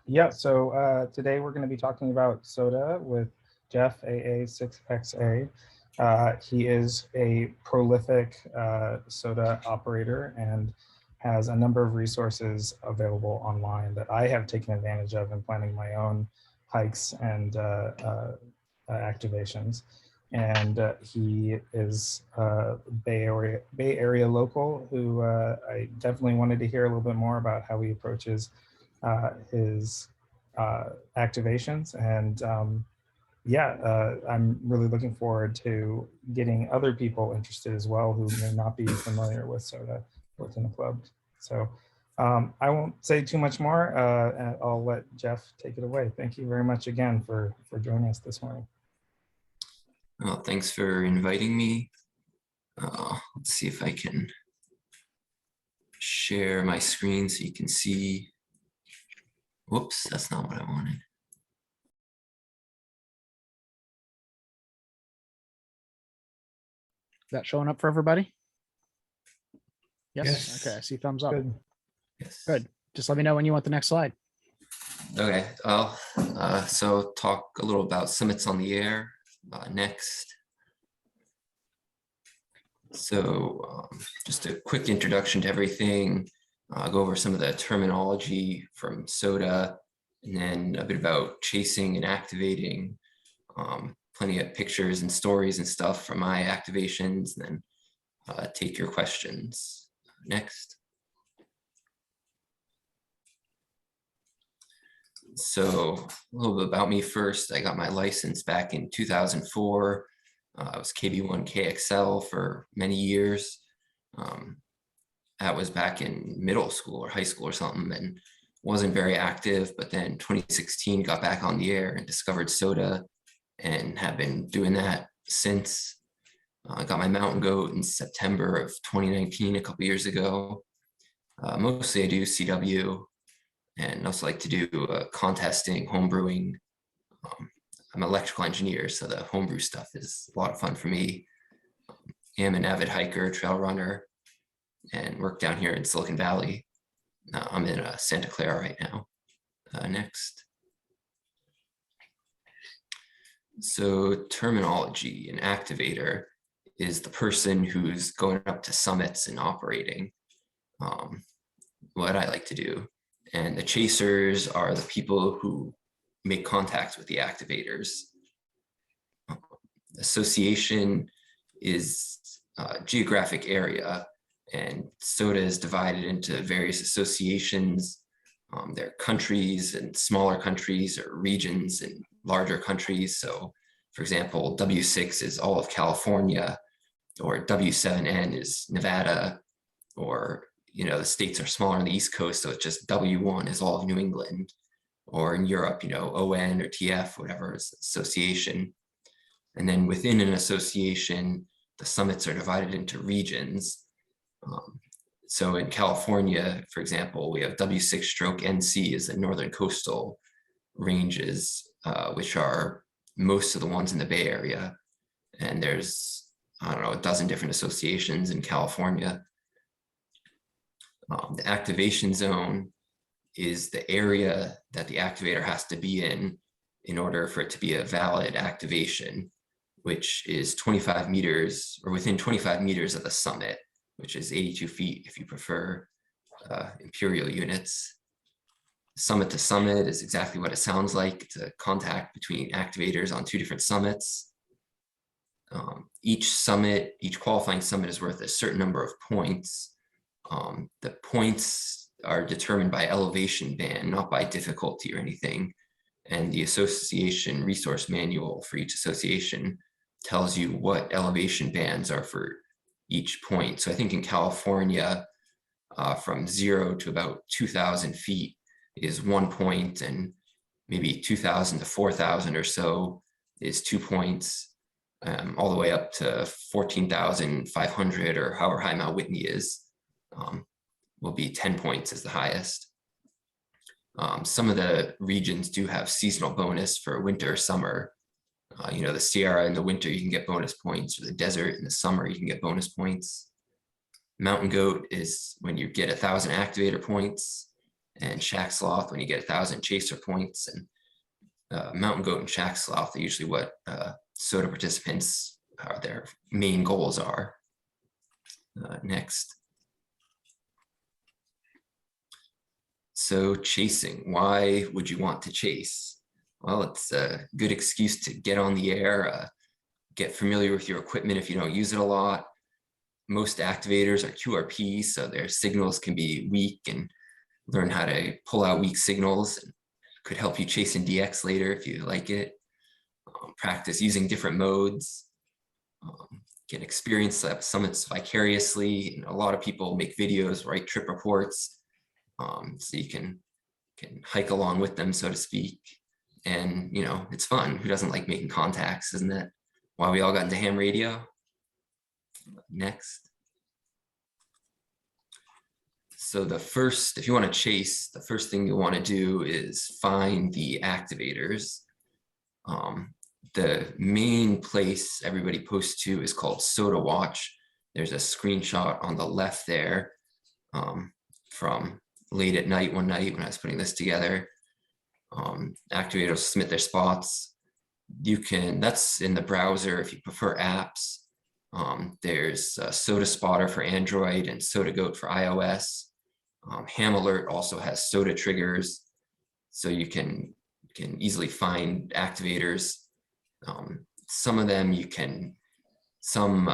Yeah, so today we're going to be talking about SOTA with Jeff, AA6XA. He is a prolific SOTA operator and has a number of resources available online that I have taken advantage of in planning my own hikes and activations. And he is a Bay Area local who I definitely wanted to hear a little bit more about how he approaches his activations. And I'm really looking forward to getting other people interested as well who may not be familiar with SOTA within the club. So I won't say too much more. And I'll let Jeff take it away. Thank you very much again for joining us this morning. Well, thanks for inviting me. Let's see if I can share my screen so you can see. Whoops, that's not what I wanted. Is that showing up for everybody? Yes. Yes. Okay, I see thumbs up. Good. Yes. Good. Just let me know when you want the next slide. Okay, so talk a little about summits on the air next. So just a quick introduction to everything. I'll go over some of the terminology from SOTA, and then a bit about chasing and activating, plenty of pictures and stories and stuff from my activations, and then take your questions. Next. So a little bit about me first. I got my license back in 2004. I was KB1KXL for many years. That was back in middle school or high school or something, and wasn't very active, but then 2016 got back on the air and discovered SOTA and have been doing that since. I got my mountain goat in September of 2019, a couple years ago. Mostly I do CW and also like to do contesting, homebrewing. I'm an electrical engineer, so the homebrew stuff is a lot of fun for me. I'm an avid hiker, trail runner, and work down here in Silicon Valley. I'm in Santa Clara right now. Next. So terminology, an activator is the person who's going up to summits and operating, what I like to do. And the chasers are the people who make contact with the activators. Association is a geographic area, and SOTA is divided into various associations. There are countries and smaller countries, or regions and larger countries. So for example, W6 is all of California, or W7N is Nevada, or the states are smaller on the East Coast, so it's just W1 is all of New England. Or in Europe, ON or TF, whatever is association. And then within an association, the summits are divided into regions. So in California, for example, we have W6/NC is the northern coastal ranges, which are most of the ones in the Bay Area. And there's, I don't know, a dozen different associations in California. The activation zone is the area that the activator has to be in order for it to be a valid activation, which is 25 meters or within 25 meters of the summit, which is 82 feet if you prefer imperial units. Summit to summit is exactly what it sounds like. It's a contact between activators on two different summits. Each qualifying summit is worth a certain number of points. The points are determined by elevation band, not by difficulty or anything. And the association resource manual for each association tells you what elevation bands are for each point. So I think in California, from 0 to about 2,000 feet is 1 point, and maybe 2,000 to 4,000 or so is 2 points, all the way up to 14,500 or however high Mount Whitney is. Will be 10 points as the highest. Some of the regions do have seasonal bonus for winter or summer. The Sierra in the winter, you can get bonus points, or the desert in the summer, you can get bonus points. Mountain goat is when you get 1,000 activator points, and shack sloth when you get 1,000 chaser points. And mountain goat and shack sloth are usually what SOTA participants their main goals are. Next. So chasing, why would you want to chase? Well, it's a good excuse to get on the air, get familiar with your equipment if you don't use it a lot. Most activators are QRP, so their signals can be weak, and learn how to pull out weak signals. And could help you chase in DX later if you like it. Practice using different modes. Get experience at summits vicariously. And a lot of people make videos, write trip reports, so you can hike along with them, so to speak. And it's fun. Who doesn't like making contacts? Isn't that why we all got into ham radio? Next. So if you want to chase, the first thing you want to do is find the activators. The main place everybody posts to is called SOTA Watch. There's a screenshot on the left there from late at night one night when I was putting this together. Activators submit their spots. That's in the browser if you prefer apps. There's SOTA Spotter for Android and SOTA Goat for iOS. Ham Alert also has SOTA triggers, so you can easily find activators. Some of them some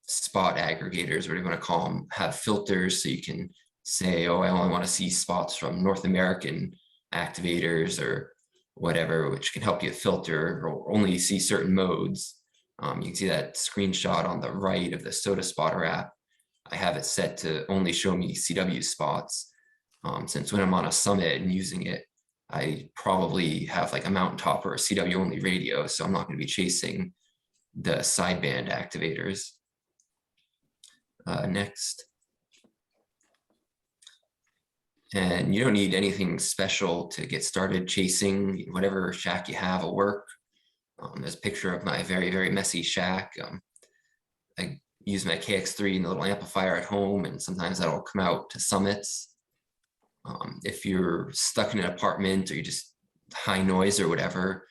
spot aggregators, whatever you want to call them, have filters, so you can say, oh, I only want to see spots from North American activators or whatever, which can help you filter or only see certain modes. You can see that screenshot on the right of the SOTA Spotter app. I have it set to only show me CW spots. Since when I'm on a summit and using it, I probably have like a mountaintop or a CW only radio, so I'm not going to be chasing the sideband activators. Next. And you don't need anything special to get started chasing. Whatever shack you have will work. There's a picture of my very, very messy shack. I use my KX3 and the little amplifier at home, and sometimes that'll come out to summits. If you're stuck in an apartment or you just high noise or whatever,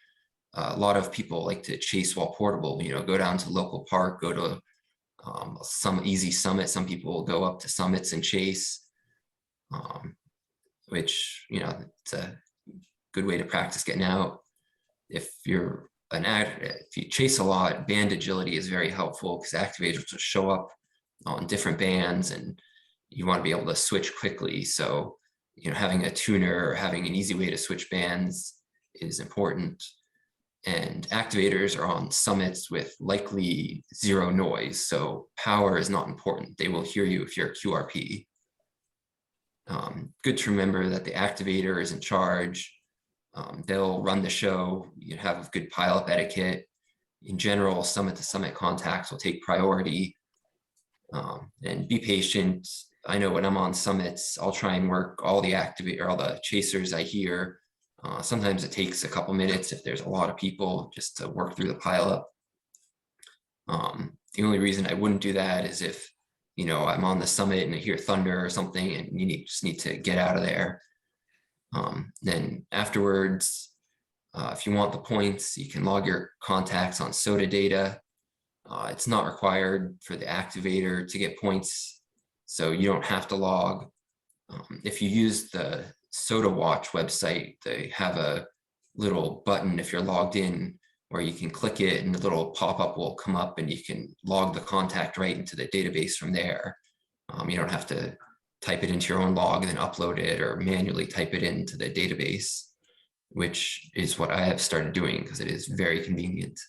a lot of people like to chase while portable. Go down to local park, go to some easy summit. Some people will go up to summits and chase, which it's a good way to practice getting out. If you chase a lot, band agility is very helpful because activators will show up on different bands, and you want to be able to switch quickly. So having a tuner or having an easy way to switch bands is important. And activators are on summits with likely zero noise, so power is not important. They will hear you if you're a QRP. Good to remember that the activator is in charge. They'll run the show. You have good pileup etiquette. In general, summit to summit contacts will take priority. And be patient. I know when I'm on summits, I'll try and work all the chasers I hear. Sometimes it takes a couple minutes if there's a lot of people just to work through the pileup. The only reason I wouldn't do that is if I'm on the summit and I hear thunder or something, and you just need to get out of there. Then afterwards, if you want the points, you can log your contacts on SOTA data. It's not required for the activator to get points, so you don't have to log. If you use the SOTA Watch website, they have a little button if you're logged in where you can click it and the little pop-up will come up and you can log the contact right into the database from there. You don't have to type it into your own log and then upload it or manually type it into the database, which is what I have started doing because it is very convenient.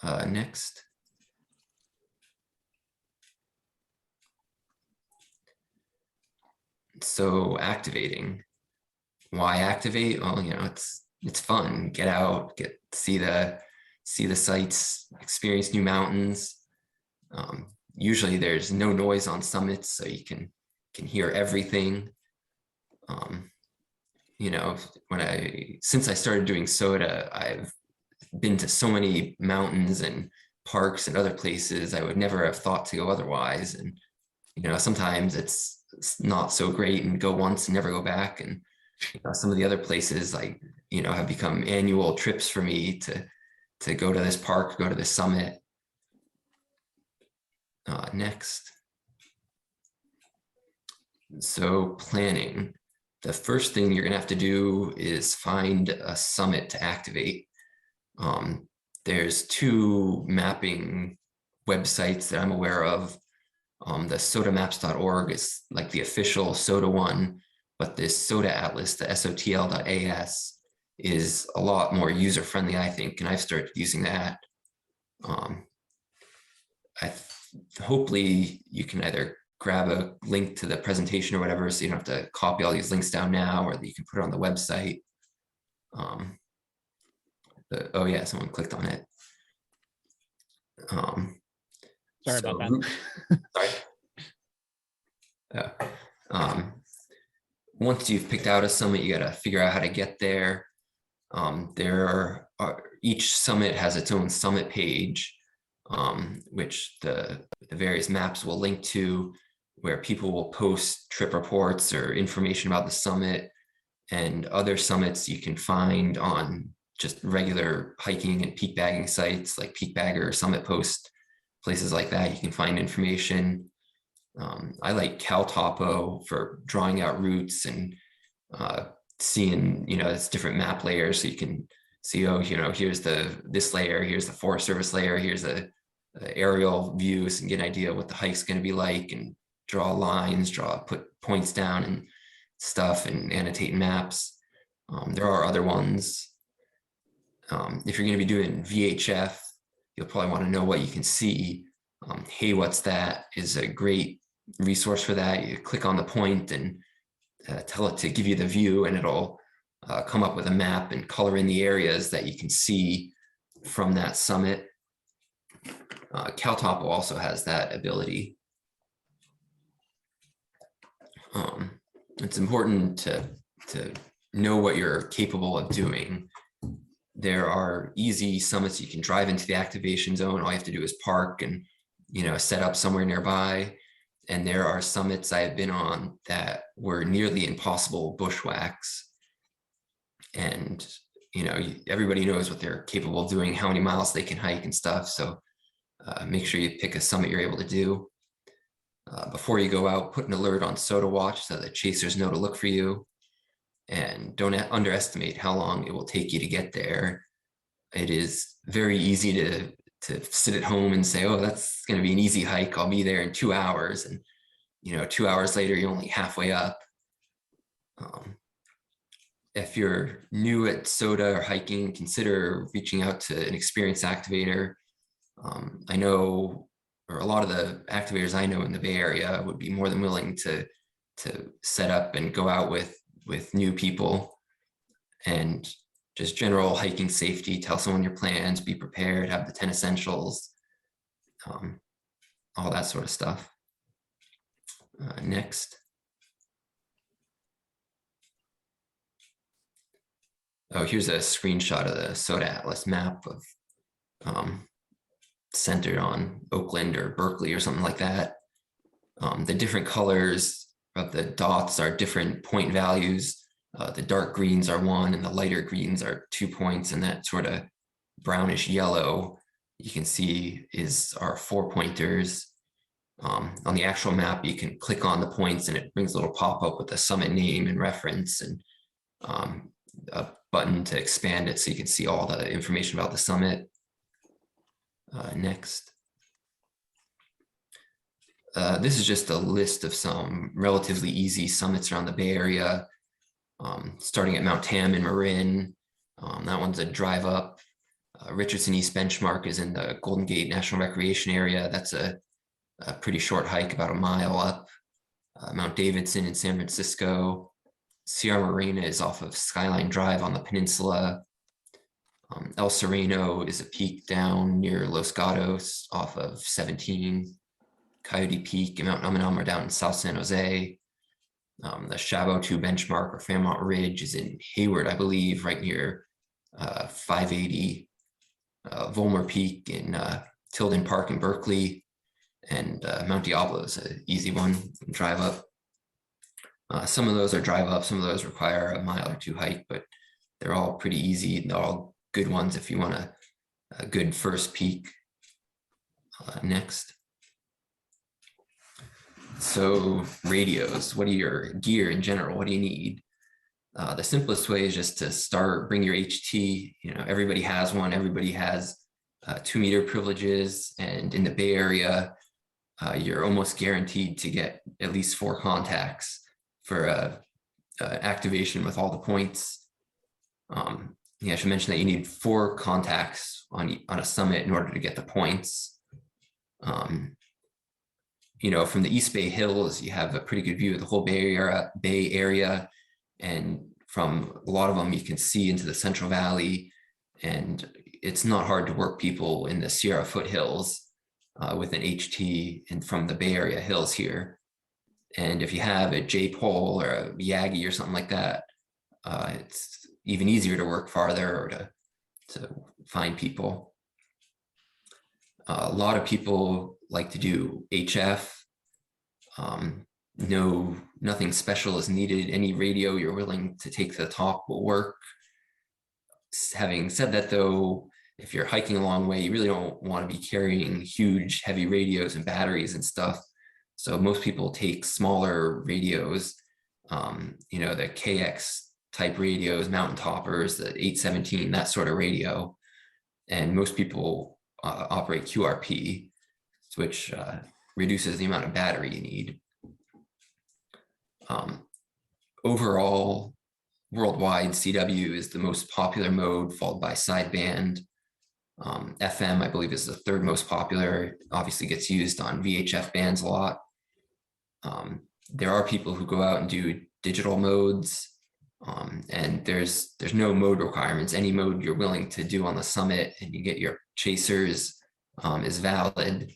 Next. So activating. Why activate? Well, it's fun. Get out, see the sights, experience new mountains. Usually there's no noise on summits, so you can hear everything. Since I started doing SOTA, I've been to so many mountains and parks and other places I would never have thought to go otherwise. And sometimes it's not so great and go once and never go back. And some of the other places have become annual trips for me to go to this park, go to this summit. Next. So planning. The first thing you're gonna have to do is find a summit to activate. There's 2 mapping websites that I'm aware of. The sotamaps.org is like the official SOTA one, but this SOTA Atlas, the SOTL.AS, is a lot more user-friendly, I think, and I've started using that. Hopefully you can either grab a link to the presentation or whatever, so you don't have to copy all these links down now, or that you can put it on the website. Oh yeah, someone clicked on it. Sorry about that. Sorry. Once you've picked out a summit, you got to figure out how to get there. Each summit has its own summit page, which the various maps will link to, where people will post trip reports or information about the summit, and other summits you can find on just regular hiking and peak bagging sites like Peak Bagger or Summit Post, places like that. You can find information. I like CalTopo for drawing out routes and seeing, it's different map layers, so you can see, here's this layer, here's the Forest Service layer, here's the aerial views, and get an idea what the hike's going to be like, and draw lines, put points down and stuff, and annotate maps. There are other ones. If you're going to be doing VHF, you'll probably want to know what you can see. Hey, what's that is a great resource for that. You click on the point and tell it to give you the view, and it'll come up with a map and color in the areas that you can see from that summit. CalTopo also has that ability. It's important to know what you're capable of doing. There are easy summits you can drive into the activation zone. All you have to do is park and set up somewhere nearby. And there are summits I have been on that were nearly impossible bushwhacks. And everybody knows what they're capable of doing, how many miles they can hike and stuff. So make sure you pick a summit you're able to do. Before you go out, put an alert on SOTA Watch so that chasers know to look for you. And don't underestimate how long it will take you to get there. It is very easy to sit at home and say, oh, that's going to be an easy hike, I'll be there in 2 hours. And 2 hours later, you're only halfway up. If you're new at SOTA or hiking, consider reaching out to an experienced activator. I know, or a lot of the activators I know in the Bay Area would be more than willing to set up and go out with new people, and just general hiking safety. Tell someone your plans, be prepared, have the 10 essentials, all that sort of stuff. Next. Oh, here's a screenshot of the SOTA Atlas map of centered on Oakland or Berkeley or something like that. The different colors of the dots are different point values. The dark greens are 1 and the lighter greens are 2 points, and that sort of brownish yellow you can see are 4 pointers. On the actual map, you can click on the points and it brings a little pop-up with the summit name and reference, and a button to expand it so you can see all the information about the summit. Next. This is just a list of some relatively easy summits around the Bay Area, starting at Mount Tam in Marin. That one's a drive up. Richardson East Benchmark is in the Golden Gate National Recreation Area. That's a pretty short hike, about a mile up. Mount Davidson in San Francisco. Sierra Morena is off of Skyline Drive on the peninsula. El Sereno is a peak down near Los Gatos off of 17. Coyote Peak and Mount Umunum are down in South San Jose. The Chabot 2 benchmark or Fairmont Ridge is in Hayward, I believe, right near 580. Volmer Peak in Tilden Park in Berkeley. And Mount Diablo is an easy one, drive up. Some of those are drive up, some of those require a mile or two hike, but they're all pretty easy. They're all good ones if you want a good first peak. Next. So radios, what are your gear in general? What do you need? The simplest way is just to start, bring your HT. Everybody has one. Everybody has 2 meter privileges. And in the Bay Area, you're almost guaranteed to get at least 4 contacts for activation with all the points. I should mention that you need 4 contacts on a summit in order to get the points. From the East Bay Hills, you have a pretty good view of the whole Bay Area. And from a lot of them, you can see into the Central Valley. And it's not hard to work people in the Sierra foothills with an HT and from the Bay Area hills here. And if you have a J-pole or a Yagi or something like that, it's even easier to work farther or to find people. A lot of people like to do HF. Nothing special is needed. Any radio you're willing to take to the top will work. Having said that, though, if you're hiking a long way, you really don't want to be carrying huge, heavy radios and batteries and stuff. So most people take smaller radios, the KX type radios, mountain toppers, the 817, that sort of radio. And most people operate QRP, which reduces the amount of battery you need. Overall, worldwide, CW is the most popular mode, followed by sideband. FM, I believe, is the 3rd most popular. Obviously gets used on VHF bands a lot. There are people who go out and do digital modes, and there's no mode requirements. Any mode you're willing to do on the summit and you get your chasers is valid.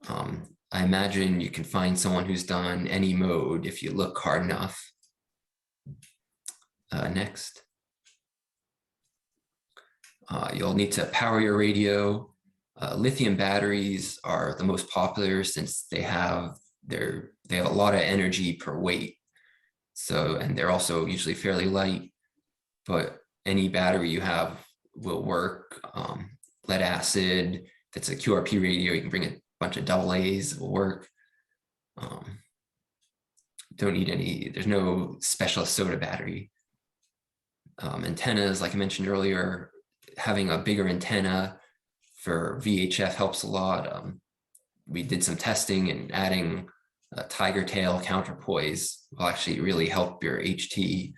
I imagine you can find someone who's done any mode if you look hard enough. Next. You'll need to power your radio. Lithium batteries are the most popular since they have a lot of energy per weight. So, and they're also usually fairly light, but any battery you have will work. Lead acid, if it's a QRP radio, you can bring a bunch of AA's, it will work. Don't need there's no special SOTA battery. Antennas, like I mentioned earlier, having a bigger antenna for VHF helps a lot. We did some testing, and adding a tiger tail counterpoise will actually really help your HT.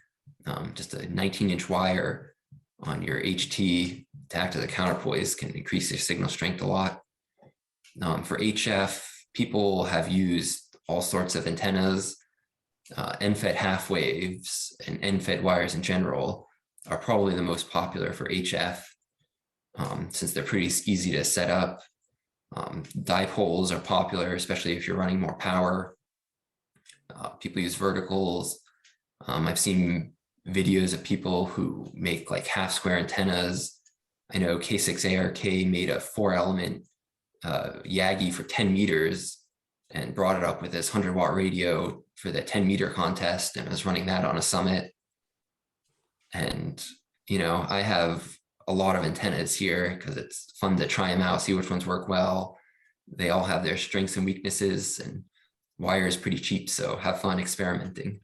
Just a 19-inch wire on your HT to act as a counterpoise can increase your signal strength a lot. For HF, people have used all sorts of antennas. NFET half waves and NFET wires in general are probably the most popular for HF, since they're pretty easy to set up. Dipoles are popular, especially if you're running more power. People use verticals. I've seen videos of people who make like half square antennas. I know K6ARK made a 4-element Yagi for 10 meters and brought it up with this 100-watt radio for the 10-meter contest, and was running that on a summit. And, I have a lot of antennas here because it's fun to try them out, see which ones work well. They all have their strengths and weaknesses, and wire is pretty cheap, so have fun experimenting.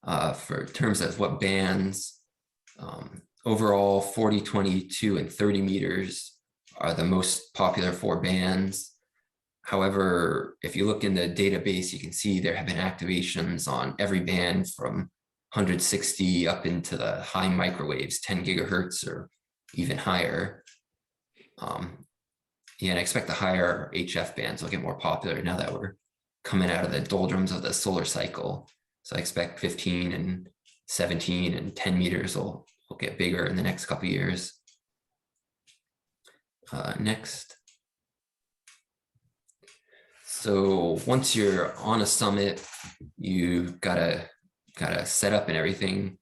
For terms of what bands, overall 40, 22, and 30 meters are the most popular 4 bands. However, if you look in the database, you can see there have been activations on every band from 160 up into the high microwaves, 10 gigahertz or even higher. And I expect the higher HF bands will get more popular now that we're coming out of the doldrums of the solar cycle. So I expect 15 and 17 and 10 meters will get bigger in the next couple of years. Next. So once you're on a summit, you gotta set up and everything.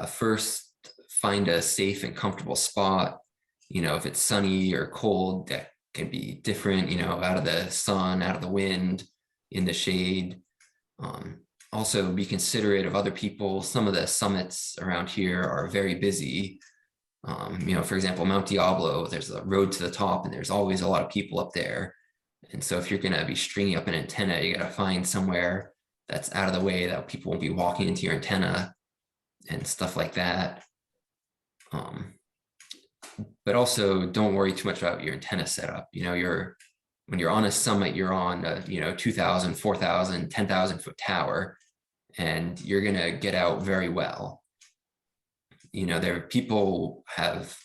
First, find a safe and comfortable spot. If it's sunny or cold, that can be different, out of the sun, out of the wind, in the shade. Also be considerate of other people. Some of the summits around here are very busy. For example, Mount Diablo, there's a road to the top and there's always a lot of people up there. And so if you're going to be stringing up an antenna, you got to find somewhere that's out of the way that people won't be walking into your antenna and stuff like that. But also don't worry too much about your antenna setup. When you're on a summit, you're on a 2,000, 4,000, 10,000 foot tower, and you're going to get out very well. There are people have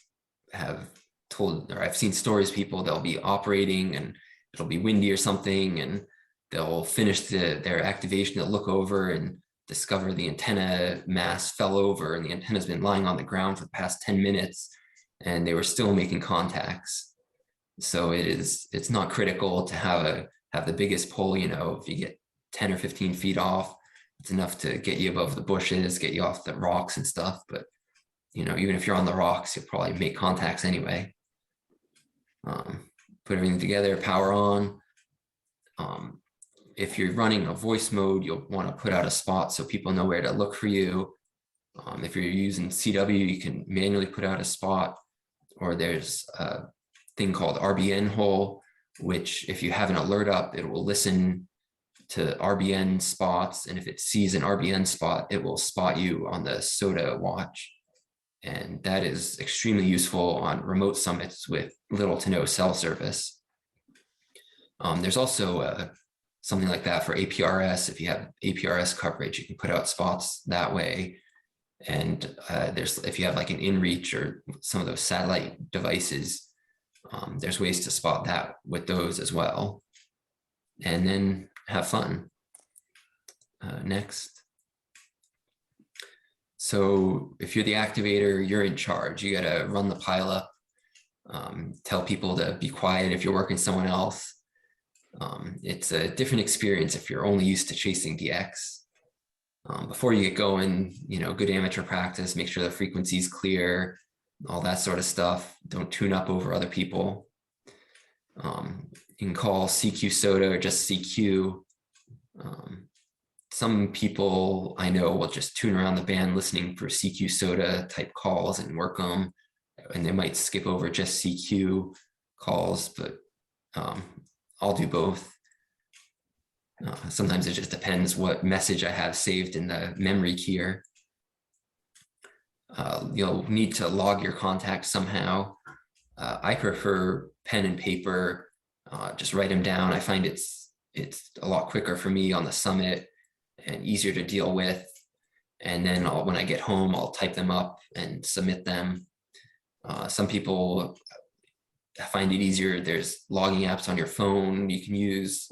told, or I've seen stories, people, they'll be operating and it'll be windy or something, and they'll finish their activation, they'll look over and discover the antenna mass fell over and the antenna's been lying on the ground for the past 10 minutes and they were still making contacts. So it's not critical to have the biggest pole. If you get 10 or 15 feet off, it's enough to get you above the bushes, get you off the rocks and stuff. But even if you're on the rocks, you'll probably make contacts anyway. Put everything together, power on. If you're running a voice mode, you'll want to put out a spot so people know where to look for you. If you're using CW, you can manually put out a spot, or there's a thing called RBN hole, which if you have an alert up, it will listen to RBN spots. And if it sees an RBN spot, it will spot you on the SOTA watch. And that is extremely useful on remote summits with little to no cell service. There's also something like that for APRS. If you have APRS coverage, you can put out spots that way. And if you have like an inReach or some of those satellite devices, there's ways to spot that with those as well. And then have fun. Next. So if you're the activator, you're in charge. You got to run the pileup, tell people to be quiet if you're working someone else. It's a different experience if you're only used to chasing DX. Before you get going, good amateur practice, make sure the frequency is clear, all that sort of stuff. Don't tune up over other people. You can call CQ SOTA or just CQ. Some people I know will just tune around the band listening for CQ SOTA type calls and work them, and they might skip over just CQ calls, but I'll do both. Sometimes it just depends what message I have saved in the memory keyer. You'll need to log your contacts somehow. I prefer pen and paper, just write them down. I find it's a lot quicker for me on the summit and easier to deal with. And then when I get home, I'll type them up and submit them. Some people find it easier. There's logging apps on your phone you can use,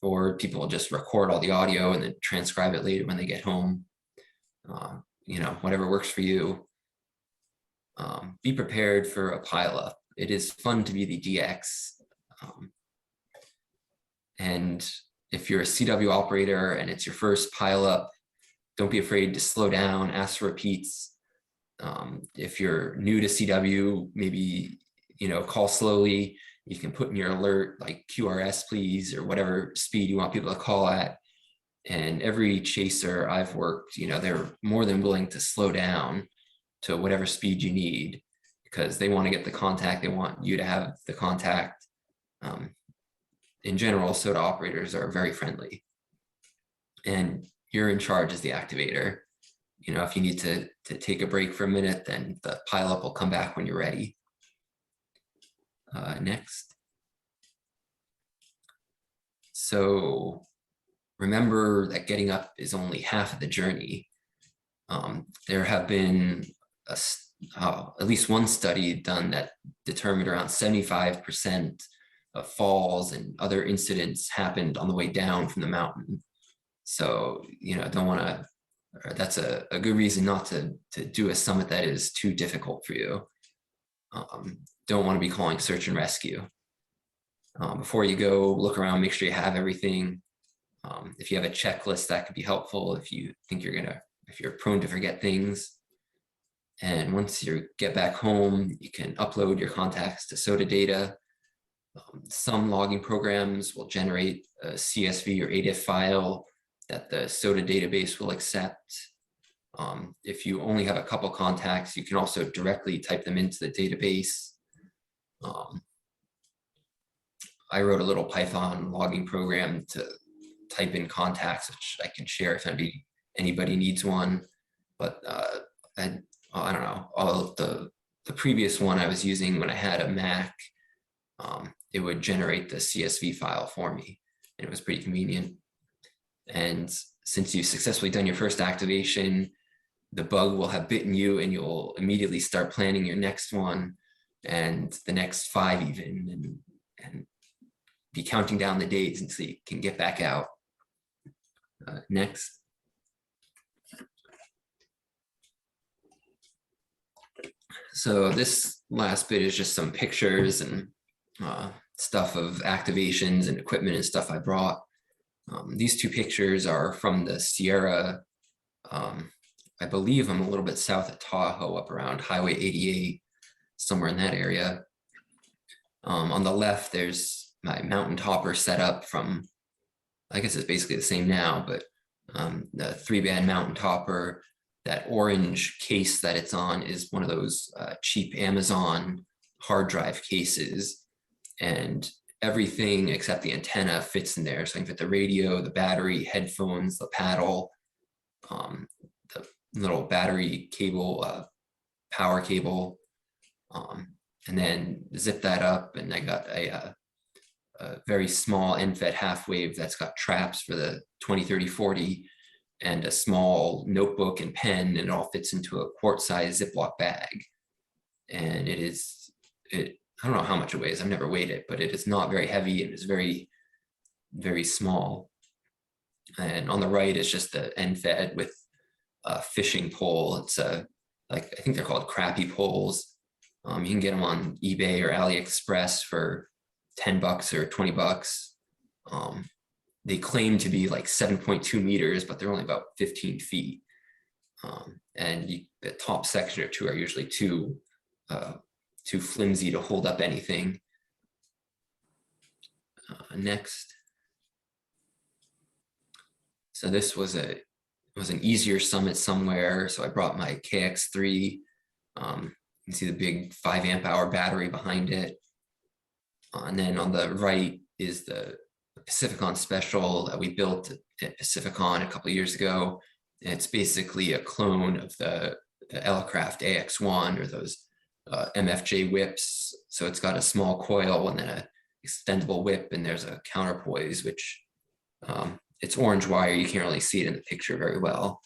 or people just record all the audio and then transcribe it later when they get home. Whatever works for you. Be prepared for a pileup. It is fun to be the DX. And if you're a CW operator and it's your first pileup, don't be afraid to slow down, ask for repeats. If you're new to CW, maybe, call slowly. You can put in your alert, like QRS, please, or whatever speed you want people to call at. And every chaser I've worked, they're more than willing to slow down to whatever speed you need, because they want to get the contact. They want you to have the contact. In general, SOTA operators are very friendly, and you're in charge as the activator. If you need to take a break for a minute, then the pileup will come back when you're ready. Next. So remember that getting up is only half of the journey. There have been at least one study done that determined around 75% of falls and other incidents happened on the way down from the mountain. So, don't want to, that's a good reason not to do a summit that is too difficult for you. Don't want to be calling search and rescue. Before you go, look around, make sure you have everything. If you have a checklist, that could be helpful if you think if you're prone to forget things. And once you get back home, you can upload your contacts to SOTA data. Some logging programs will generate a CSV or ADIF file that the SOTA database will accept. If you only have a couple contacts, you can also directly type them into the database. I wrote a little Python logging program to type in contacts, which I can share if anybody needs one. But I don't know, all of the previous one I was using when I had a Mac, it would generate the CSV file for me, and it was pretty convenient. And since you've successfully done your first activation, the bug will have bitten you, and you'll immediately start planning your next one and the next 5 even, and be counting down the days until you can get back out. Next. So this last bit is just some pictures and stuff of activations and equipment and stuff I brought. These 2 pictures are from the Sierra. I believe I'm a little bit south of Tahoe, up around Highway 88, somewhere in that area. On the left, there's my mountain topper setup from, I guess it's basically the same now, but the 3-band mountain topper. That orange case that it's on is one of those cheap Amazon hard drive cases, and everything except the antenna fits in there. So I can fit the radio, the battery, headphones, the paddle, the little battery cable, power cable, and then zip that up. And I got a very small end-fed half wave that's got traps for the 20, 30, 40, and a small notebook and pen, and it all fits into a quart-sized Ziploc bag. And I don't know how much it weighs. I've never weighed it, but it is not very heavy, and it's very, very small. And on the right is just the end fed with a fishing pole. It's like, I think they're called crappie poles. You can get them on eBay or AliExpress for $10 or $20. They claim to be like 7.2 meters, but they're only about 15 feet. And the top section or 2 are usually too flimsy to hold up anything. Next. So this was an easier summit somewhere. So I brought my KX3. You can see the big 5 amp hour battery behind it. And then on the right is the Pacificon special that we built at Pacificon a couple of years ago. And it's basically a clone of the Elecraft AX1, or those MFJ whips. So it's got a small coil and then an extendable whip, and there's a counterpoise, which it's orange wire. You can't really see it in the picture very well.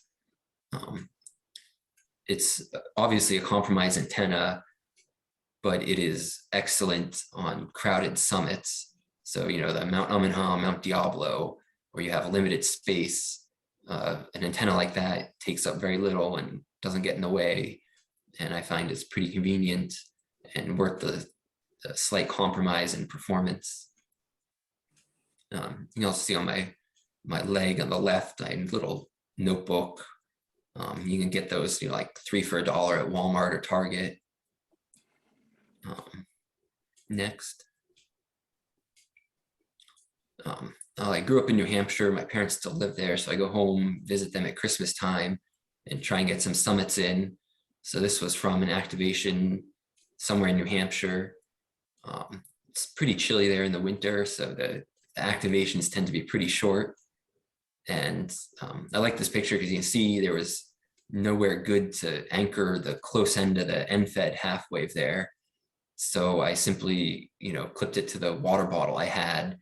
It's obviously a compromised antenna, but it is excellent on crowded summits. So, you know, the Mount Uminham, Mount Diablo, where you have limited space, an antenna like that takes up very little and doesn't get in the way. And I find it's pretty convenient and worth the slight compromise in performance. You can also see on my leg on the left, I have a little notebook. You can get those, you know, like 3 for $1 at Walmart or Target. Next. I grew up in New Hampshire. My parents still live there, so I go home, visit them at Christmas time, and try and get some summits in. So this was from an activation somewhere in New Hampshire. It's pretty chilly there in the winter, so the activations tend to be pretty short. And I like this picture because you can see there was nowhere good to anchor the close end of the end-fed half wave there. So I simply, you know, clipped it to the water bottle I had,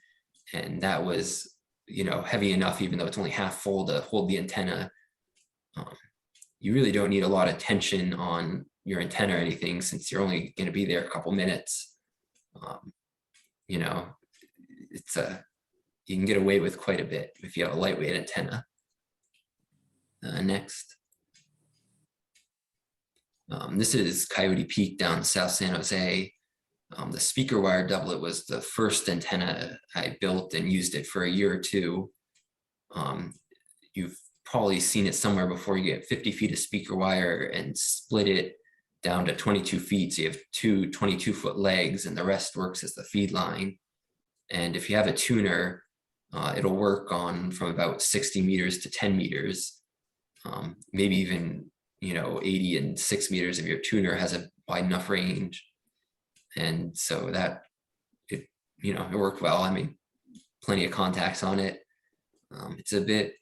and that was, you know, heavy enough, even though it's only half full, to hold the antenna. You really don't need a lot of tension on your antenna or anything, since you're only going to be there a couple minutes. You know, you can get away with quite a bit if you have a lightweight antenna. Next. This is Coyote Peak down South San Jose. The speaker wire doublet was the first antenna I built and used it for a year or two. You've probably seen it somewhere before. You get 50 feet of speaker wire and split it down to 22 feet. So you have 2 22-foot legs, and the rest works as the feed line. And if you have a tuner, It'll work on from about 60 meters to 10 meters, maybe even, 80 and 6 meters if your tuner has a wide enough range. And so that it worked well. I mean, plenty of contacts on it. It's a bit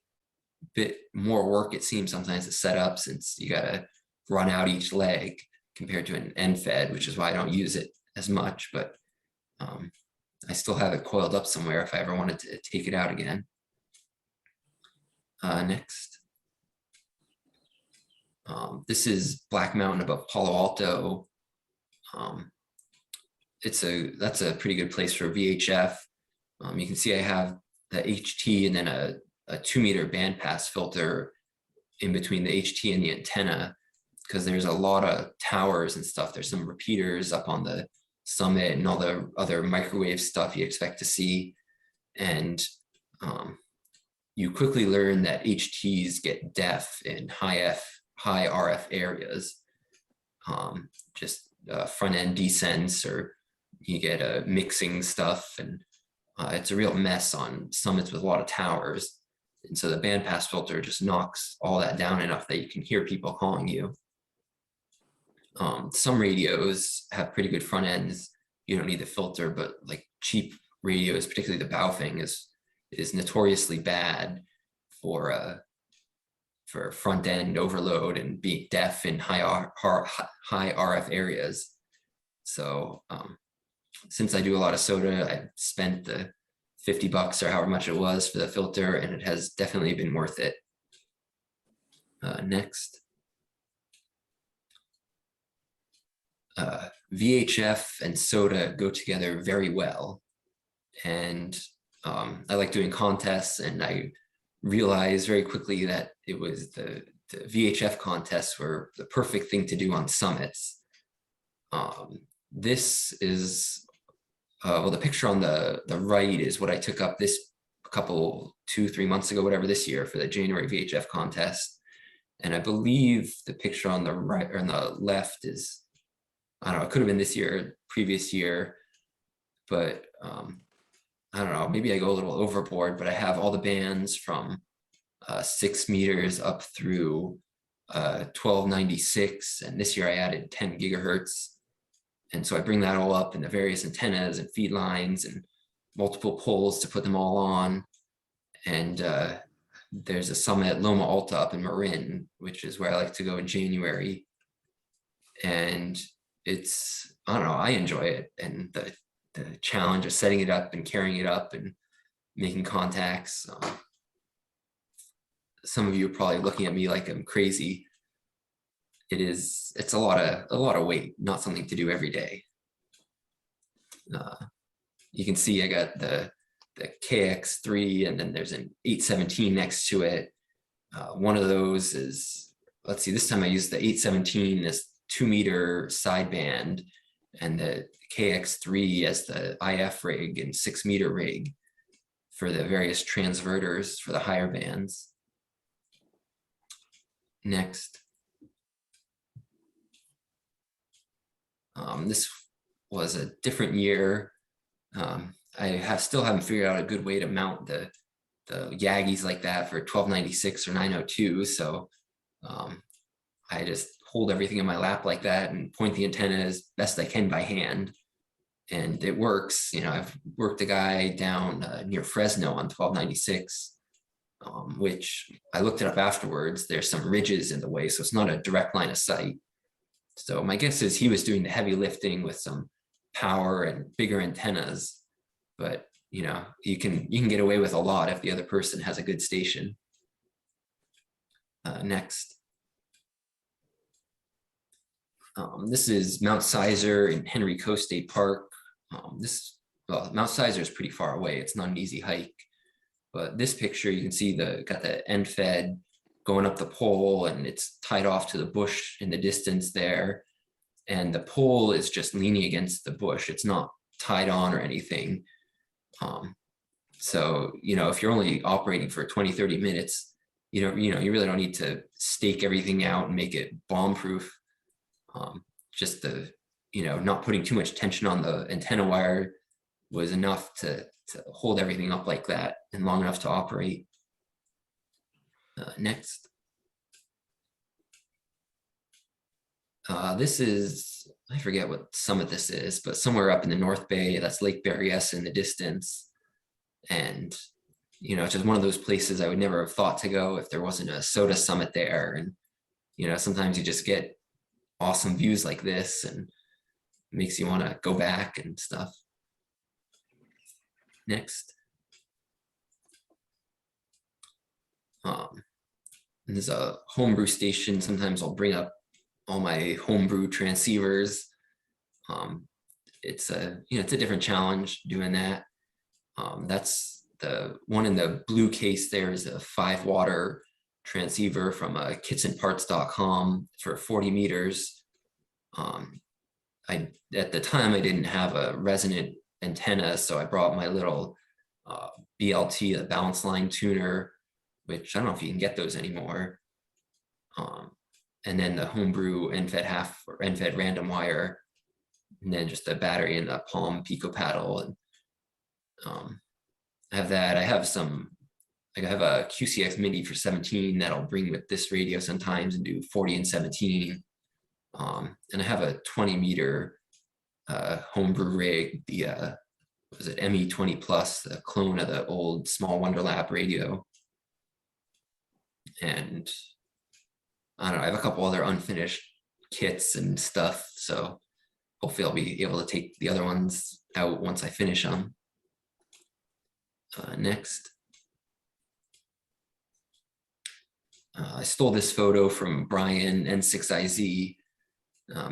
more work, it seems, sometimes to set up, since you got to run out each leg compared to an end fed, which is why I don't use it as much. But I still have it coiled up somewhere if I ever wanted to take it out again. Next. This is Black Mountain above Palo Alto. That's a pretty good place for VHF. You can see I have the HT and then a 2-meter bandpass filter in between the HT and the antenna, because there's a lot of towers and stuff. There's some repeaters up on the summit and all the other microwave stuff you expect to see. And you quickly learn that HTs get deaf in high RF areas. Just front end descents, or you get mixing stuff, and it's a real mess on summits with a lot of towers. And so the bandpass filter just knocks all that down enough that you can hear people calling you. Some radios have pretty good front ends. You don't need the filter, but like cheap radios, particularly the Baofeng, is notoriously bad for front end overload and being deaf in high RF areas. So since I do a lot of SOTA, I spent the $50 or however much it was for the filter, and it has definitely been worth it. Next. VHF and SOTA go together very well. And I like doing contests, and I realized very quickly that it was the VHF contests were the perfect thing to do on summits. This is, well, the picture on the right is what I took up this couple, 2-3 months ago, whatever, this year for the January VHF contest. And I believe the picture on the right or on the left is, I don't know, it could have been this year, previous year, but I don't know, maybe I go a little overboard, but I have all the bands from 6 meters up through 1296. And this year I added 10 gigahertz. And so I bring that all up in the various antennas and feed lines and multiple poles to put them all on. And there's a summit at Loma Alta up in Marin, which is where I like to go in January. And it's, I don't know, I enjoy it. And the challenge of setting it up and carrying it up and making contacts. Some of you are probably looking at me like I'm crazy. It's a lot of weight, not something to do every day. You can see I got the KX3, and then there's an 817 next to it. One of those is, let's see, this time I used the 817, this 2-meter sideband, and the KX3 as the IF rig and 6-meter rig for the various transverters for the higher bands. Next. This was a different year. I still haven't figured out a good way to mount the Yagis like that for 1296 or 902. So I just hold everything in my lap like that and point the antenna as best I can by hand. And it works. You know, I've worked a guy down near Fresno on 1296, which I looked it up afterwards. There's some ridges in the way, so it's not a direct line of sight. So my guess is he was doing the heavy lifting with some power and bigger antennas, but you know, you can get away with a lot if the other person has a good station. Next. This is Mount Sizer in Henry Coe State Park. Well, Mount Sizer is pretty far away. It's not an easy hike, but this picture, you can see got the end fed going up the pole, and it's tied off to the bush in the distance there. And the pole is just leaning against the bush. It's not tied on or anything. So, you know, if you're only operating for 20-30 minutes, you really don't need to stake everything out and make it bomb proof. Just not putting too much tension on the antenna wire was enough to to hold everything up like that and long enough to operate. Next. This is, I forget what summit this is, but somewhere up in the North Bay. That's Lake Berryessa in the distance. And, you know, it's just one of those places I would never have thought to go if there wasn't a SOTA summit there. And, you know, sometimes you just get awesome views like this and makes you want to go back and stuff. Next. There's a homebrew station. Sometimes I'll bring up all my homebrew transceivers. It's a, you know, it's a different challenge doing that. That's the one in the blue case. There is a 5-watt transceiver from kitsandparts.com for 40 meters. At the time I didn't have a resonant antenna, so I brought my little BLT, a balance line tuner, which I don't know if you can get those anymore. And then the homebrew NFET half or NFET random wire, and then just a battery and a Palm Pico paddle. And I have that. I have some, like I have a QCX MIDI for 17 that I'll bring with this radio sometimes and do 40 and 17. And I have a 20 meter homebrew rig, the what was it, ME20 Plus, the clone of the old Small Wonder Lab radio. And I don't know, I have a couple other unfinished kits and stuff, so hopefully I'll be able to take the other ones out once I finish them. Next. I stole this photo from Brian N6IZ.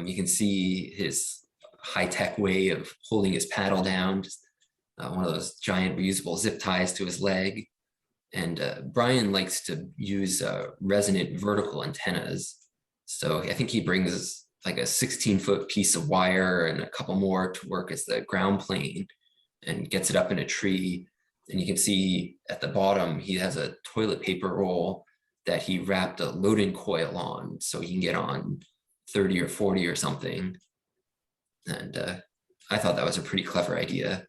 You can see his high-tech way of holding his paddle down, just one of those giant reusable zip ties to his leg. And Brian likes to use resonant vertical antennas. So I think he brings like a 16-foot piece of wire and a couple more to work as the ground plane and gets it up in a tree. And you can see at the bottom, he has a toilet paper roll that he wrapped a loading coil on so he can get on 30 or 40 or something. And I thought that was a pretty clever idea.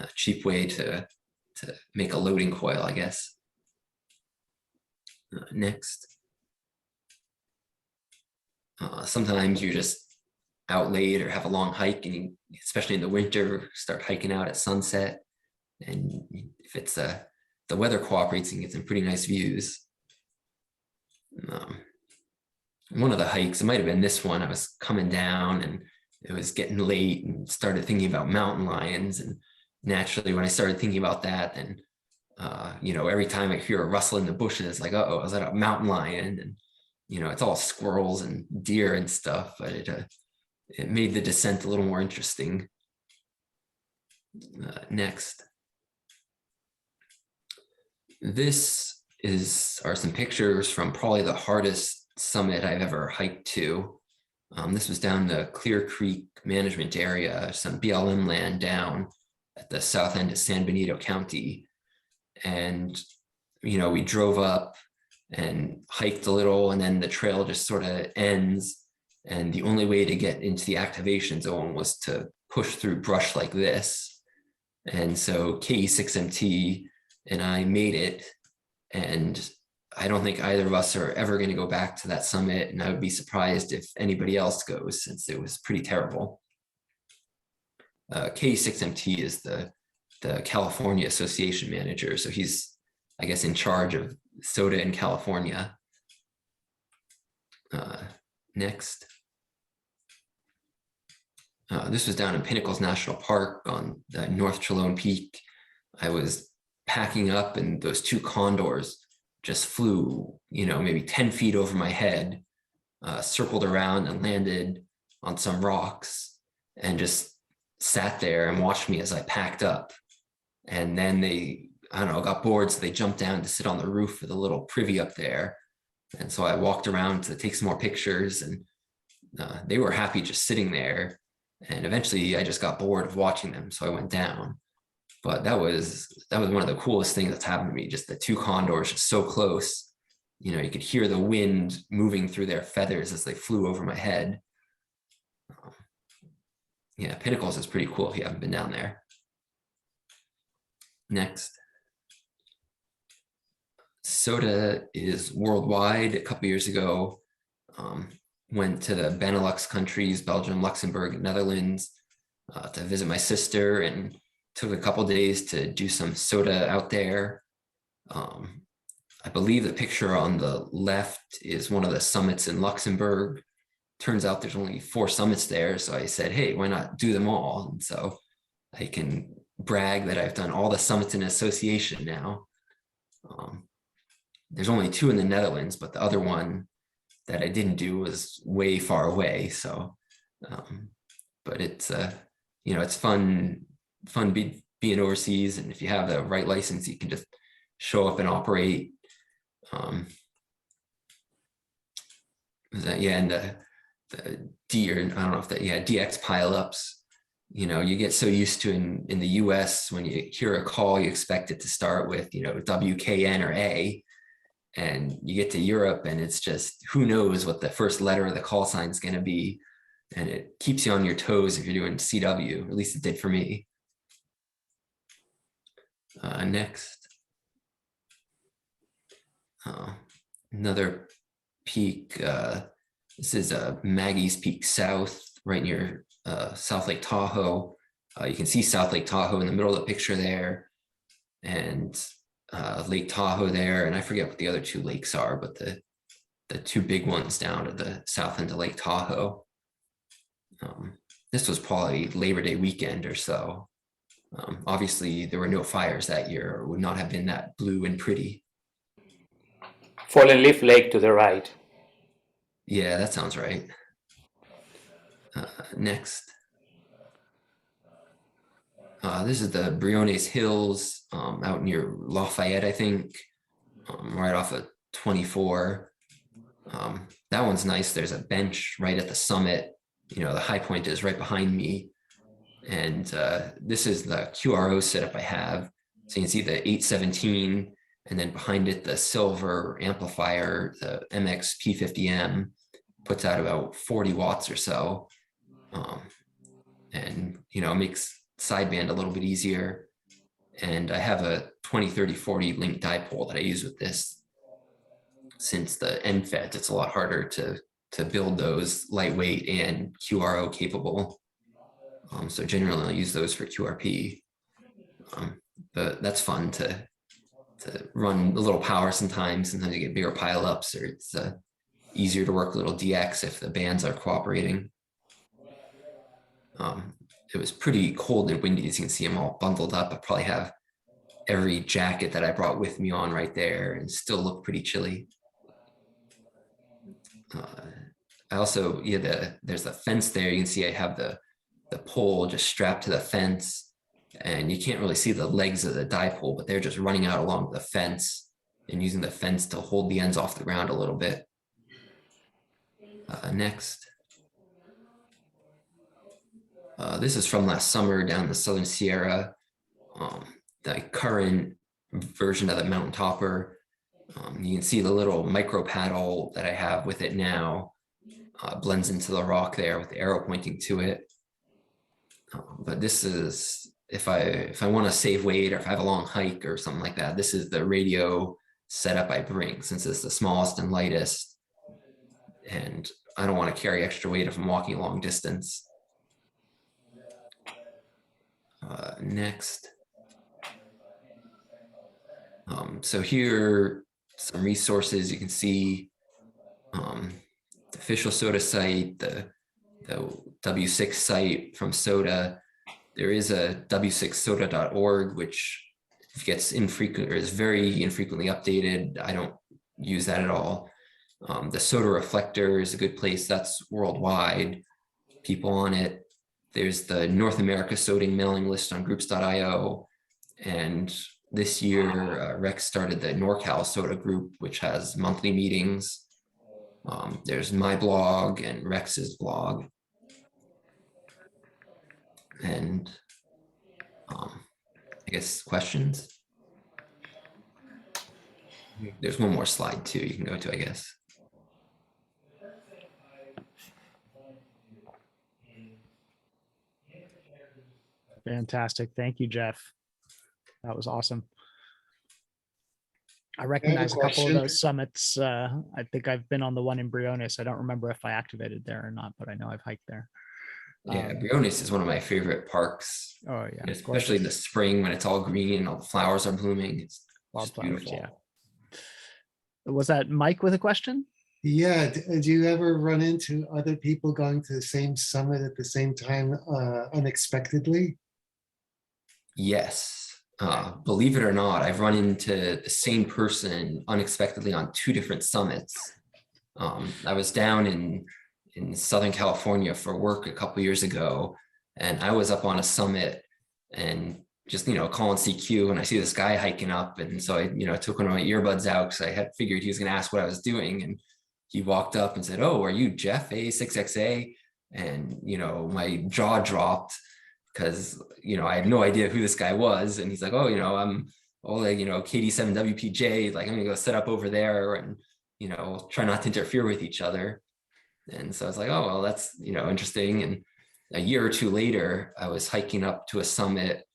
A cheap way to make a loading coil, I guess. Next. Sometimes you're just out late or have a long hike, and you, especially in the winter, start hiking out at sunset. And if it's the weather cooperates, you can get some pretty nice views. One of the hikes, it might have been this one, I was coming down and it was getting late and started thinking about mountain lions. And naturally, when I started thinking about that, then, you know, every time I hear a rustle in the bushes, like, uh-oh, is that a mountain lion? And, you know, it's all squirrels and deer and stuff, but it made the descent a little more interesting. Next. This are some pictures from probably the hardest summit I've ever hiked to. This was down the Clear Creek management area, some BLM land down at the south end of San Benito County. And, you know, we drove up and hiked a little, and then the trail just sort of ends. And the only way to get into the activation zone was to push through brush like this. And so KE6MT and I made it. And I don't think either of us are ever going to go back to that summit. And I would be surprised if anybody else goes, since it was pretty terrible. KE6MT is the California Association manager. So he's, I guess, in charge of SOTA in California. Next. This was down in Pinnacles National Park on the North Chalone Peak. I was packing up and those two condors just flew, you know, maybe 10 feet over my head, circled around and landed on some rocks and just sat there and watched me as I packed up. And then they, I don't know, got bored, so they jumped down to sit on the roof of the little privy up there. And so I walked around to take some more pictures, and they were happy just sitting there. And eventually I just got bored of watching them, so I went down. But that was one of the coolest things that's happened to me, just the two condors just so close. You know, you could hear the wind moving through their feathers as they flew over my head. Yeah, Pinnacles is pretty cool if you haven't been down there. Next. SOTA is worldwide. A couple years ago, went to the Benelux countries, Belgium, Luxembourg, Netherlands, to visit my sister, and took a couple days to do some SOTA out there. I believe the picture on the left is one of the summits in Luxembourg. Turns out there's only 4 summits there. So I said, hey, why not do them all? And so I can brag that I've done all the summits in association now. There's only 2 in the Netherlands, but the other one that I didn't do was way far away. So, but it's, it's fun being overseas. And if you have the right license, you can just show up and operate. And the D, or I don't know if that, DX pileups, you get so used to in the US, when you hear a call, you expect it to start with, WKN or A, and you get to Europe and it's just, who knows what the first letter of the call sign is going to be. And it keeps you on your toes if you're doing CW, at least it did for me. Next. Another peak. This is Maggie's Peak South, right near South Lake Tahoe. You can see South Lake Tahoe in the middle of the picture there, and Lake Tahoe there. And I forget what the other 2 lakes are, but the 2 big ones down at the south end of Lake Tahoe. This was probably Labor Day weekend or so. Obviously, there were no fires that year, or would not have been that blue and pretty. Fallen Leaf Lake to the right. Yeah, that sounds right. Next. This is the Briones Hills out near Lafayette, I think, right off of 24. That one's nice. There's a bench right at the summit. The high point is right behind me. And this is the QRO setup I have. So you can see the 817, and then behind it, the silver amplifier, the MX P50M, puts out about 40 watts or so. And, makes sideband a little bit easier. And I have a 20, 30, 40 link dipole that I use with this. Since the NFET, it's a lot harder to build those lightweight and QRO capable. So generally I'll use those for QRP. But that's fun to run a little power sometimes. Sometimes you get bigger pileups, or it's easier to work a little DX if the bands are cooperating. It was pretty cold and windy, as you can see. I'm all bundled up. I probably have every jacket that I brought with me on right there, and still look pretty chilly. I also, there's the fence there. You can see I have the pole just strapped to the fence, and you can't really see the legs of the dipole, but they're just running out along the fence and using the fence to hold the ends off the ground a little bit. Next. This is from last summer down the Southern Sierra. The current version of the mountain topper. You can see the little micro paddle that I have with it now blends into the rock there with the arrow pointing to it. But this is, if I want to save weight, or if I have a long hike or something like that, this is the radio setup I bring, since it's the smallest and lightest. And I don't want to carry extra weight if I'm walking a long distance. Next. So here, some resources you can see. The official SOTA site, the W6 site from SOTA. There is a w6sota.org, which gets infrequent, or is very infrequently updated. I don't use that at all. The SOTA reflector is a good place. That's worldwide. People on it. There's the North America SOTAing mailing list on groups.io. And this year, Rex started the NorCal SOTA group, which has monthly meetings. There's my blog and Rex's blog. And I guess questions? There's one more slide too you can go to, I guess. Fantastic. Thank you, Jeff. That was awesome. I recognize a couple of question. those summits. I think I've been on the one in Briones. I don't remember if I activated there or not, but I know I've hiked there. Yeah, Briones is one of my favorite parks, Oh yeah, especially in the spring when it's all green and all the flowers are blooming. It's just wildflowers. beautiful. Yeah. Was that Mike with a question? Yeah, do you ever run into other people going to the same summit at the same time unexpectedly? Yes. Believe it or not, I've run into the same person unexpectedly on 2 different summits. I was down in Southern California for work a couple years ago, and I was up on a summit and just, calling CQ, and I see this guy hiking up. And so I, took one of my earbuds out because I had figured he was going to ask what I was doing. And he walked up and said, "Oh, are you Jeff AA6XA?" And, my jaw dropped because, I had no idea who this guy was. And he's like, "Oh, I'm KD7WPJ, like I'm gonna go set up over there and, try not to interfere with each other." And so I was like, "Oh, well, that's, interesting." And a year or 2 later, I was hiking up to a summit,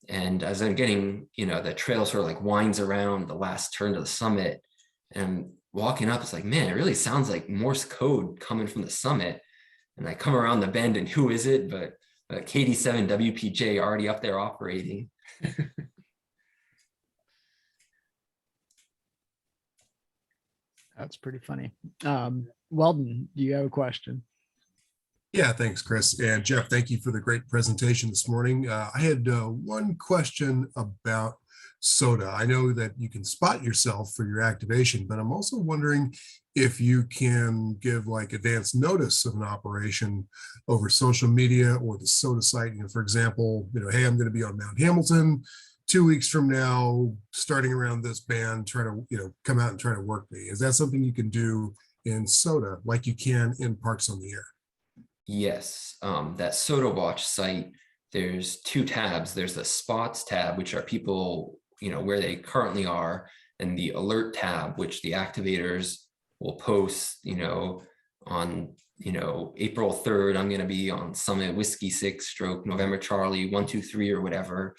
and as I'm getting, the trail sort of like winds around the last turn to the summit, and I'm walking up, it's like, man, it really sounds like Morse code coming from the summit. And I come around the bend, and who is it but KD7WPJ already up there operating. That's pretty funny. Weldon, do you have a question? Yeah, thanks, Chris. And Jeff, thank you for the great presentation this morning. I had one question about SOTA. I know that you can spot yourself for your activation, but I'm also wondering if you can give like advance notice of an operation over social media or the SOTA site. For example, hey, I'm going to be on Mount Hamilton 2 weeks from now, starting around this band, try to, come out and try to work me. Is that something you can do in SOTA like you can in Parks on the Air? Yes, that SOTA Watch site, there's 2 tabs. There's the spots tab, which are people, where they currently are, and the alert tab, which the activators will post, on, April 3rd, I'm going to be on Summit Whiskey 6 stroke November Charlie 123 or whatever.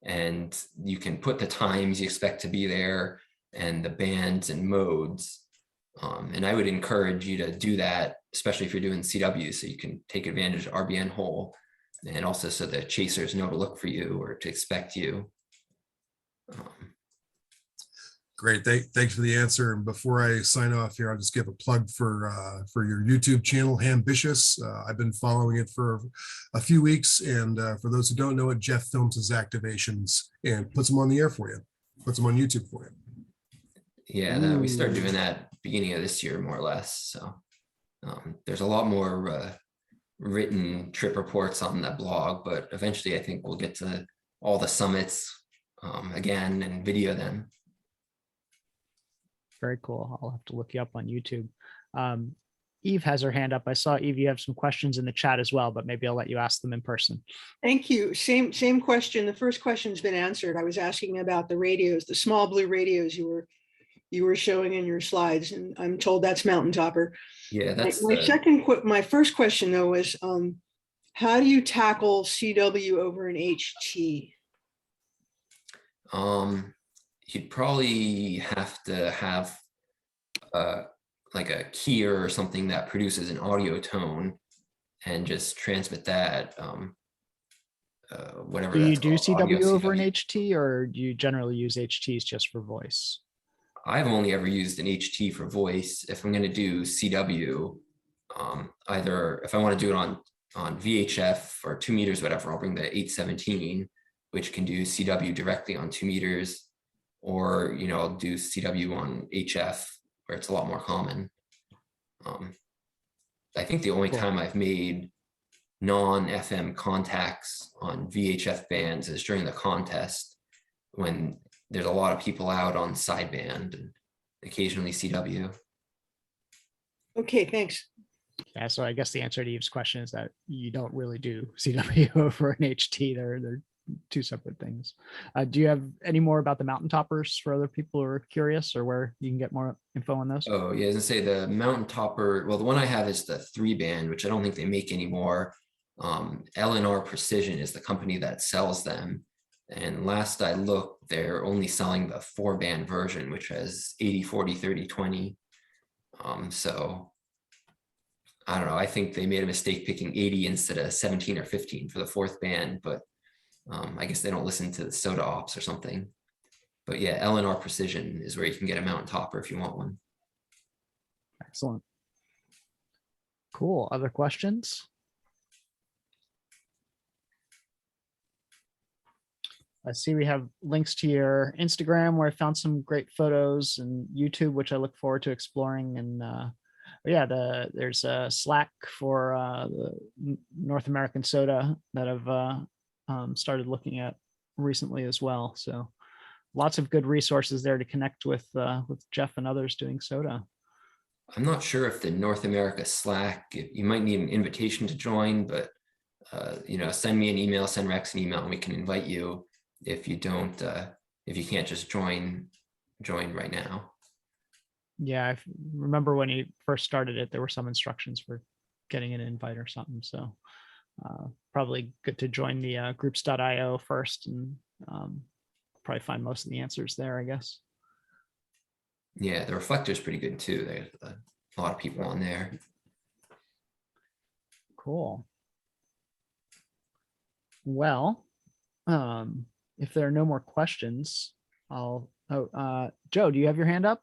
And you can put the times you expect to be there and the bands and modes. And I would encourage you to do that, especially if you're doing CW, so you can take advantage of RBN hole, and also so the chasers know to look for you or to expect you. Great, thanks for the answer. And before I sign off here, I'll just give a plug for your YouTube channel, Ambitious. I've been following it for a few weeks, and for those who don't know it, Jeff films his activations and puts them on the air for you, puts them on YouTube for you. Yeah, we started doing that beginning of this year, more or less. So there's a lot more written trip reports on that blog, but eventually I think we'll get to all the summits again and video them. Very cool. I'll have to look you up on YouTube. Eve has her hand up. I saw, Eve, you have some questions in the chat as well, but maybe I'll let you ask them in person. Thank you. Same question. The first question's been answered. I was asking about the radios, the small blue radios you were showing in your slides, and I'm told that's Mountain Topper. Yeah, that's my first question though was, how do you tackle CW over an HT? You'd probably have to have like a keyer or something that produces an audio tone and just transmit that. Whatever. Do you do CW over an CW. HT, or do you generally use HTs just for voice? I've only ever used an HT for voice. If I'm going to do CW, either if I want to do it on VHF or 2 meters, whatever, I'll bring the 817, which can do CW directly on 2 meters, or I'll do CW on HF, where it's a lot more common. I think the only time I've made non-FM contacts on VHF bands is during the contest, when there's a lot of people out on sideband and occasionally CW. Okay, thanks. Yeah, so I guess the answer to Eve's question is that you don't really do CW over an HT. They're 2 separate things. Do you have any more about the Mountain Toppers for other people who are curious, or where you can get more info on those? Oh yeah, as I say, the Mountain Topper, well, the one I have is the 3-band, which I don't think they make anymore. L&R Precision is the company that sells them. And last I looked, they're only selling the 4-band version, which has 80, 40, 30, 20. So I don't know. I think they made a mistake picking 80 instead of 17 or 15 for the 4th band, but I guess they don't listen to the SOTA ops or something. But yeah, L&R Precision is where you can get a mountain topper if you want one. Excellent. Cool. Other questions? I see we have links to your Instagram where I found some great photos, and YouTube, which I look forward to exploring. And yeah, there's a Slack for the North American SOTA that I've started looking at recently as well. So lots of good resources there to connect with Jeff and others doing SOTA. I'm not sure if the North America Slack, you might need an invitation to join, but send me an email, send Rex an email, and we can invite you if you don't, if you can't just join right now. Yeah, I remember when you first started it, there were some instructions for getting an invite or something. So probably good to join the groups.io first, and probably find most of the answers there, I guess. Yeah, the reflector is pretty good too. There's a lot of people on there. Cool. Well, if there are no more questions, Joe, do you have your hand up?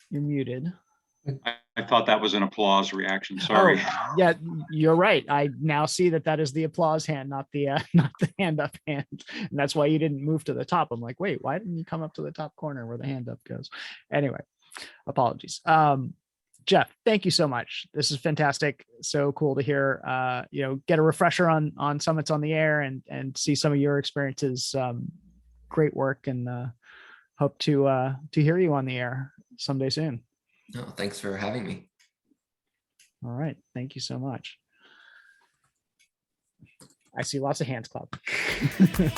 You're muted. I thought that was an applause reaction. Sorry. Oh, yeah, you're right. I now see that is the applause hand, not the hand up hand, and that's why you didn't move to the top. I'm like, wait, why didn't you come up to the top corner where the hand up goes? Anyway, apologies. Jeff, thank you so much. This is fantastic. So cool to hear. Get a refresher on Summits on the Air and see some of your experiences. Great work, and hope to hear you on the air someday soon. No, thanks for having me. All right. Thank you so much. I see lots of hands clapping.